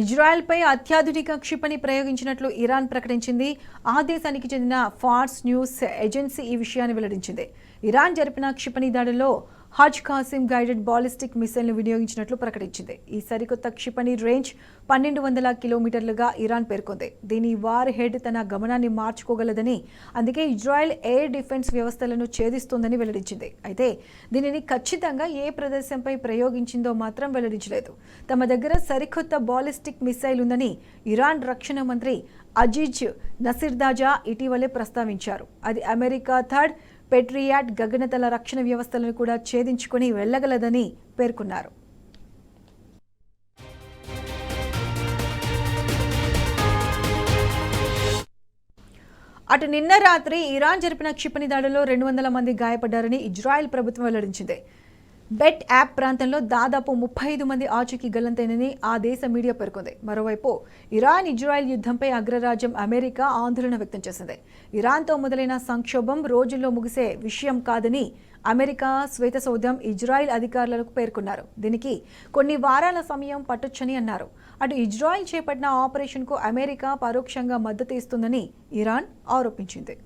ఇజ్రాయెల్పై అత్యాధునిక క్షిపణి ప్రయోగించినట్లు ఇరాన్ ప్రకటించింది. ఆ దేశానికి చెందిన ఫార్స్ న్యూస్ ఏజెన్సీ ఈ విషయాన్ని వెల్లడించింది. ఇరాన్ జరిపిన క్షిపణి దాడుల్లో హజ్ కాసిం గైడెడ్ బాలిస్టిక్ మిసైల్ను వినియోగించినట్లు ప్రకటించింది. ఈ సరికొత్త క్షిపణి రేంజ్ 1200 కిలోమీటర్లుగా ఇరాన్ పేర్కొంది. దీని వార్ హెడ్ తన గమనాన్ని మార్చుకోగలదని, అందుకే ఇజ్రాయెల్ ఎయిర్ డిఫెన్స్ వ్యవస్థలను ఛేదిస్తోందని వెల్లడించింది. అయితే దీనిని ఖచ్చితంగా ఏ ప్రదేశంపై ప్రయోగించిందో మాత్రం వెల్లడించలేదు. తమ దగ్గర సరికొత్త బాలిస్టిక్ మిసైల్ ఉందని ఇరాన్ రక్షణ మంత్రి అజీజ్ నసిర్దాజా ఇటీవలే ప్రస్తావించారు. అది అమెరికా థర్డ్ పెట్రియాట్ గగనతల రక్షణ వ్యవస్థలను కూడా ఛేదించుకుని వెళ్లగలదని పేర్కొన్నారు. అటు నిన్న రాత్రి ఇరాన్ జరిపిన క్షిపణి దాడుల్లో 200 మంది గాయపడ్డారని ఇజ్రాయెల్ ప్రభుత్వం వెల్లడించింది. బెట్ యాప్ ప్రాంతంలో దాదాపు 35 మంది ఆచూకీ గల్లంతైనని ఆ దేశ మీడియా పేర్కొంది. మరోవైపు ఇరాన్ ఇజ్రాయెల్ యుద్ధంపై అగ్రరాజ్యం అమెరికా ఆందోళన వ్యక్తం చేసింది. ఇరాన్తో మొదలైన సంక్షోభం రోజుల్లో ముగిసే విషయం కాదని అమెరికా శ్వేతసౌధం ఇజ్రాయెల్ అధికారులకు పేర్కొన్నారు. దీనికి కొన్ని వారాల సమయం పట్టొచ్చని అన్నారు. అటు ఇజ్రాయెల్ చేపట్టిన ఆపరేషన్కు అమెరికా పరోక్షంగా మద్దతు ఇస్తుందని ఇరాన్ ఆరోపించింది.